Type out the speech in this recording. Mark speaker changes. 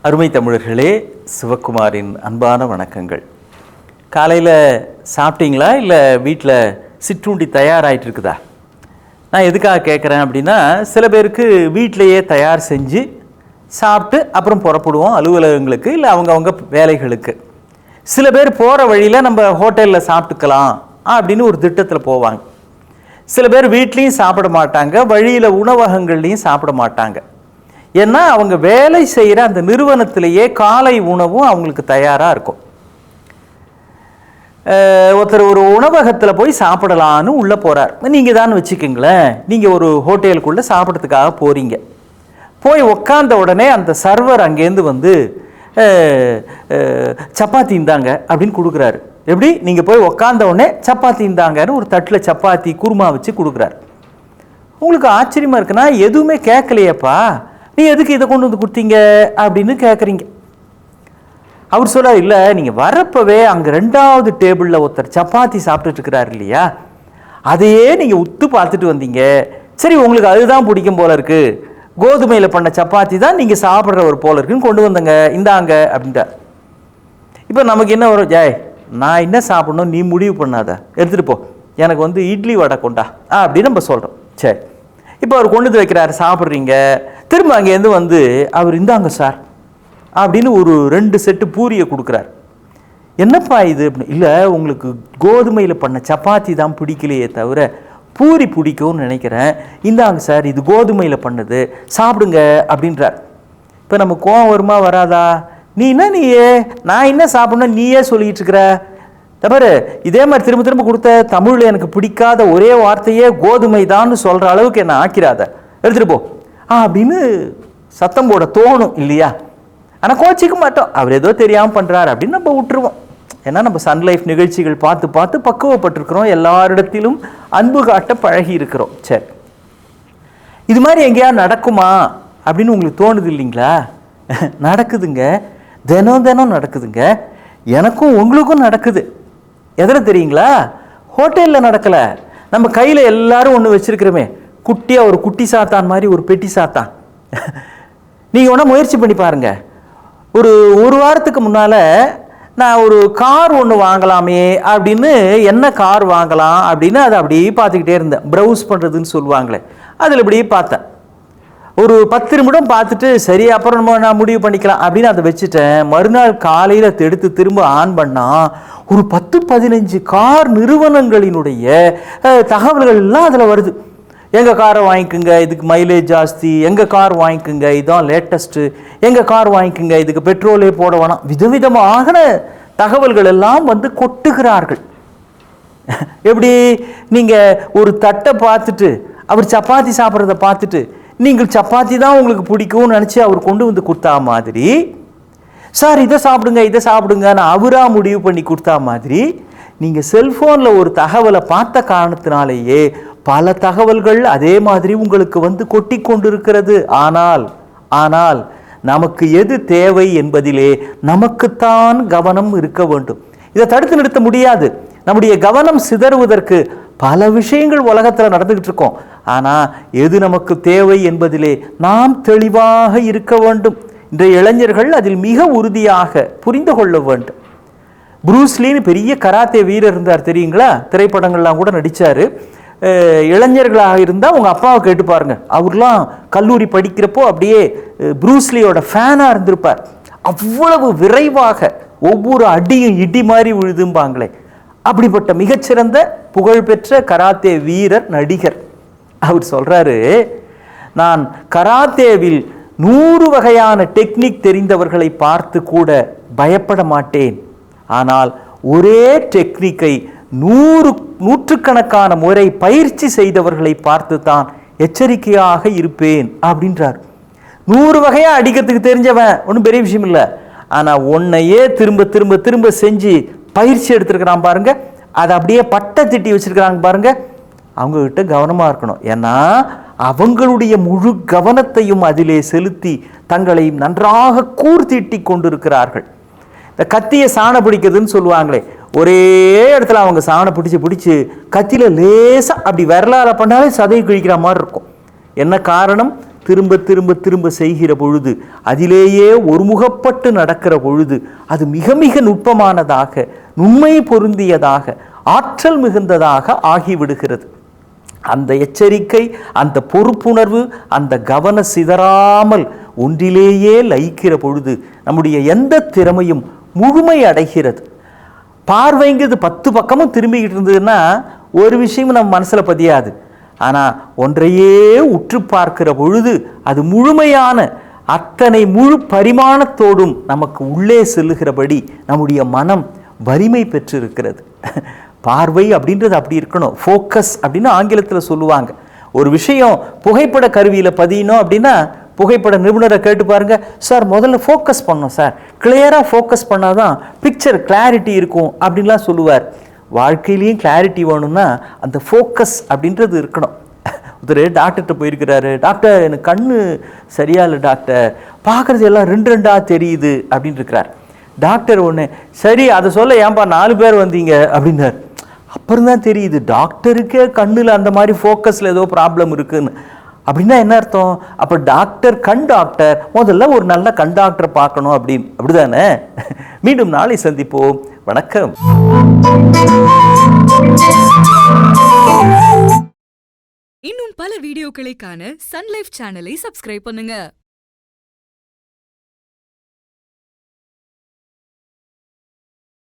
Speaker 1: அருமை தமிழர்களே, சிவகுமாரின் அன்பான வணக்கங்கள். காலையில் சாப்பிட்டீங்களா? இல்லை வீட்டில் சிற்றுண்டி தயாராகிட்டு இருக்குதா? நான் எதுக்காக கேட்குறேன் அப்படின்னா, சில பேருக்கு வீட்டிலையே தயார் செஞ்சு சாப்பிட்டு அப்புறம் புறப்படுவோம் அலுவலகங்களுக்கு, இல்லை அவங்கவுங்க வேலைகளுக்கு. சில பேர் போகிற வழியில் நம்ம ஹோட்டலில் சாப்பிட்டுக்கலாம் அப்படின்னு ஒரு திட்டத்தில் போவாங்க. சில பேர் வீட்லேயும் சாப்பிட மாட்டாங்க, வழியில் உணவகங்கள்லேயும் சாப்பிட மாட்டாங்க. ஏன்னா அவங்க வேலை செய்கிற அந்த நிறுவனத்திலேயே காலை உணவும் அவங்களுக்கு தயாராக இருக்கும். ஒருத்தர் ஒரு உணவகத்தில் போய் சாப்பிடலான்னு உள்ளே போகிறார். நீங்கள் தான் வச்சுக்கோங்களேன், நீங்கள் ஒரு ஹோட்டலுக்குள்ளே சாப்பிட்றதுக்காக போகிறீங்க. போய் உக்காந்த உடனே அந்த சர்வர் அங்கேருந்து வந்து சப்பாத்தி இந்தாங்க அப்படின்னு கொடுக்குறாரு. எப்படி? நீங்கள் போய் உக்காந்த உடனே சப்பாத்தி இந்தாங்கன்னு ஒரு தட்டில் சப்பாத்தி குருமா வச்சு கொடுக்குறாரு. உங்களுக்கு ஆச்சரியமாக இருக்குன்னா, எதுவுமே கேட்கலையப்பா, நீ எதுக்கு இதை கொண்டு வந்து கொடுத்தீங்க அப்படின்னு கேட்குறீங்க. அவர் சொல்ல, இல்லை நீங்கள் வரப்பவே அங்கே 2வது டேபிளில் ஒருத்தர் சப்பாத்தி சாப்பிட்டுட்டு இருக்கிறார் இல்லையா, அதையே நீங்கள் உத்து பார்த்துட்டு வந்தீங்க. சரி, உங்களுக்கு அதுதான் பிடிக்கும் போல இருக்கு, கோதுமையில் பண்ண சப்பாத்தி தான் நீங்கள் சாப்பிட்ற ஒரு போல இருக்குன்னு கொண்டு வந்தங்க, இந்தாங்க அப்படின்ட்டார். இப்போ நமக்கு என்ன வரும்? ஜாய், நான் என்ன சாப்பிடணும் நீ முடிவு பண்ணாத, எடுத்துகிட்டு போ, எனக்கு வந்து இட்லி வடை கொண்டா அப்படின்னு நம்ம சொல்கிறோம். சரி, இப்போ அவர் கொண்டு வந்து வைக்கிறாரு, சாப்பிட்றீங்க. திரும்ப அங்கேருந்து வந்து அவர் இந்தாங்க சார் அப்படின்னு ஒரு 2 செட்டு பூரியை கொடுக்குறார். என்னப்பா இது அப்படின்னு. இல்லை, உங்களுக்கு கோதுமையில் பண்ண சப்பாத்தி தான் பிடிக்கலையே தவிர பூரி பிடிக்கும்னு நினைக்கிறேன், இந்தாங்க சார், இது கோதுமையில் பண்ணது, சாப்பிடுங்க அப்படின்றார். இப்போ நம்ம கோவம் வருமா வராதா? நீயே நான் என்ன சாப்பிட்ணும் நீயே சொல்லிட்டு இருக்கிற தவிர, இதே மாதிரி திரும்ப திரும்ப கொடுத்த தமிழில் எனக்கு பிடிக்காத ஒரே வார்த்தையே கோதுமை தான் சொல்கிற அளவுக்கு என்ன ஆக்கிறாத, எடுத்துகிட்டு போ அப்படின்னு சத்தம் போட தோணும் இல்லையா? ஆனால் கோச்சிக்க மாட்டோம், அவர் ஏதோ தெரியாமல் பண்ணுறாரு அப்படின்னு நம்ம விட்டுருவோம். ஏன்னா நம்ம சன் லைஃப் நிகழ்ச்சிகள் பார்த்து பார்த்து பக்குவப்பட்டிருக்கிறோம், எல்லாரிடத்திலும் அன்பு காட்ட பழகி இருக்கிறோம். சரி, இது மாதிரி எங்கேயா நடக்குமா அப்படின்னு உங்களுக்கு தோணுது இல்லைங்களா? நடக்குதுங்க, தினம் நடக்குதுங்க. எனக்கும் உங்களுக்கும் நடக்குது. எதில் தெரியுங்களா? ஹோட்டலில் நடக்கலை, நம்ம கையில் எல்லாரும் ஒன்று வச்சுருக்கிறோமே, குட்டியாக ஒரு குட்டி சாத்தான் மாதிரி ஒரு பெட்டி சாத்தான். நீங்கள் ஒன்றா முயற்சி பண்ணி பாருங்கள். ஒரு வாரத்துக்கு முன்னால் நான் ஒரு கார் ஒன்று வாங்கலாமே அப்படின்னு, என்ன கார் வாங்கலாம் அப்படின்னு அதை அப்படியே பார்த்துக்கிட்டே இருந்தேன். ப்ரௌஸ் பண்ணுறதுன்னு சொல்லுவாங்களே, அதில் இப்படியே பார்த்தேன். ஒரு 10 நிமிடம் பார்த்துட்டு, சரி அப்புறம் நான் முடிவு பண்ணிக்கலாம் அப்படின்னு அதை வச்சுட்டேன். மறுநாள் காலையில் எடுத்து திரும்ப ஆன் பண்ணால் ஒரு 10-15 கார் நிறுவனங்களினுடைய தகவல்கள் எல்லாம் அதில் வருது. எங்கள் காரை வாங்கிக்குங்க, இதுக்கு மைலேஜ் ஜாஸ்தி, எங்கள் கார் வாங்கிக்குங்க, இதுதான் லேட்டஸ்ட்டு, எங்கள் கார் வாங்கிக்குங்க, இதுக்கு பெட்ரோலே போட வேணாம், விதவிதமான தகவல்கள் எல்லாம் வந்து கொட்டுகிறார்கள். எப்படி? நீங்கள் ஒரு தட்டை பார்த்துட்டு அவர் சப்பாத்தி சாப்பிட்றத பார்த்துட்டு நீங்கள் சப்பாத்தி தான் உங்களுக்கு பிடிக்கும்னு நினச்சி அவர் கொண்டு வந்து கொடுத்தா மாதிரி, சார் இதை சாப்பிடுங்கன்னு அவராக முடிவு பண்ணி கொடுத்தா மாதிரி, நீங்கள் செல்ஃபோனில் ஒரு தகவலை பார்த்த காரணத்தினாலேயே பல தகவல்கள் அதே மாதிரி உங்களுக்கு வந்து கொட்டி கொண்டிருக்கிறது. ஆனால் நமக்கு எது தேவை என்பதிலே நமக்குத்தான் கவனம் இருக்க வேண்டும். இதை தடுத்து நிறுத்த முடியாது. நம்முடைய கவனம் சிதறுவதற்கு பல விஷயங்கள் உலகத்தில் நடந்துகிட்டு இருக்கோம். ஆனால் எது நமக்கு தேவை என்பதிலே நாம் தெளிவாக இருக்க வேண்டும். இன்றைய இளைஞர்கள் அதில் மிக உறுதியாக புரிந்து கொள்ள வேண்டும். ப்ரூஸ்லின்னு பெரிய கராத்தே வீரர் இருந்தார் தெரியுங்களா? திரைப்படங்கள்லாம் கூட நடித்தார். இளைஞர்களாக இருந்தால் உங்கள் அப்பாவை கேட்டு பாருங்க, அவர்லாம் கல்லூரி படிக்கிறப்போ அப்படியே ப்ரூஸ்லியோட ஃபேனாக இருந்திருப்பார். அவ்வளவு விரைவாக ஒவ்வொரு அடியும் இடி மாதிரி விழுதும்பாங்களே, அப்படிப்பட்ட மிகச்சிறந்த புகழ்பெற்ற கராத்தே வீரர், நடிகர். அவர் சொல்றாரு, நான் கராத்தேவில் 100 வகையான டெக்னிக் தெரிந்தவர்களை பார்த்து கூட பயப்பட மாட்டேன், ஆனால் ஒரே டெக்னிக்கை 100 முறை பயிற்சி செய்தவர்களை பார்த்து தான் எச்சரிக்கையாக இருப்பேன் அப்படின்றார். 100 வகையா அடிக்கிறதுக்கு தெரிஞ்சவன் ஒன்றும் பெரிய விஷயம் இல்லை. ஆனால் ஒன்னையே திரும்ப செஞ்சு பயிற்சி எடுத்துருக்கிறான் பாருங்க, அதை அப்படியே பட்டை திட்டி வச்சிருக்கிறாங்க பாருங்க, அவங்ககிட்ட கவனமாக இருக்கணும். ஏன்னா அவங்களுடைய முழு கவனத்தையும் அதிலே செலுத்தி தங்களை நன்றாக கூர்த்திட்டி கொண்டிருக்கிறார்கள். இந்த கத்தியை சாண பிடிக்கிறதுன்னு சொல்லுவாங்களே, ஒரே இடத்துல அவங்க சாணை பிடிச்சி கத்தியில் லேசாக அப்படி விரலால் பண்ணாலே சதையை கிழிக்கிற மாதிரி இருக்கும். என்ன காரணம்? திரும்ப திரும்ப திரும்ப செய்கிற பொழுது, அதிலேயே ஒருமுகப்பட்டு நடக்கிற பொழுது, அது மிக மிக நுட்பமானதாக, நுண்மை பொருந்தியதாக, ஆற்றல் மிகுந்ததாக ஆகிவிடுகிறது. அந்த எச்சரிக்கை, அந்த பொறுப்புணர்வு, அந்த கவன சிதறாமல் ஒன்றிலேயே லயிக்கிற பொழுது நம்முடைய எந்த திறமையும் முழுமை அடைகிறது. பார்வைங்கிறது 10 பக்கமும் திரும்பிக்கிட்டு இருந்ததுன்னா ஒரு விஷயமும் நம்ம மனசில் பதியாது. ஆனால் ஒன்றையே உற்று பார்க்கிற பொழுது அது முழுமையான அத்தனை முழு பரிமாணத்தோடும் நமக்கு உள்ளே செல்லுகிறபடி நம்முடைய மனம் வலிமை பெற்றிருக்கிறது. பார்வை அப்படின்றது அப்படி இருக்கணும். ஃபோக்கஸ் அப்படின்னு ஆங்கிலத்தில் சொல்லுவாங்க. ஒரு விஷயம் புகைப்பட கருவியில் பதியணும் அப்படின்னா புகைப்பட நிபுணரை கேட்டு பாருங்க, சார் முதல்ல ஃபோக்கஸ் பண்ணணும் சார், கிளியராக ஃபோக்கஸ் பண்ணாதான் பிக்சர் கிளாரிட்டி இருக்கும் அப்படின்லாம் சொல்லுவார். வாழ்க்கையிலையும் கிளாரிட்டி வேணும்னா அந்த ஃபோக்கஸ் அப்படின்றது இருக்கணும். ஒருத்தர் டாக்டர்கிட்ட போயிருக்கிறாரு, டாக்டர் எனக்கு கண்ணு சரியா இல்லை டாக்டர், பார்க்குறது எல்லாம் 2 தெரியுது அப்படின்னு இருக்கிறார். டாக்டர் ஒன்று, சரி அதை சொல்ல ஏன்பா 4 பேர் வந்தீங்க அப்படின்னார். அப்புறம் தான் தெரியுது டாக்டருக்கே கண்ணில் அந்த மாதிரி ஃபோக்கஸில் ஏதோ ப்ராப்ளம் இருக்குன்னு. அப்படின்னா என்ன அர்த்தம்? அப்போ கண் டாக்டர் முதல்ல ஒரு நல்ல கண் டாக்டரை பார்க்கணும் அப்படின்னு. அப்படிதானே? மீண்டும் நாளை சந்திப்போம். வணக்கம்.
Speaker 2: இன்னும் பல வீடியோக்களை காண சன் லைஃப் சேனலை சப்ஸ்கிரைப் பண்ணுங்க.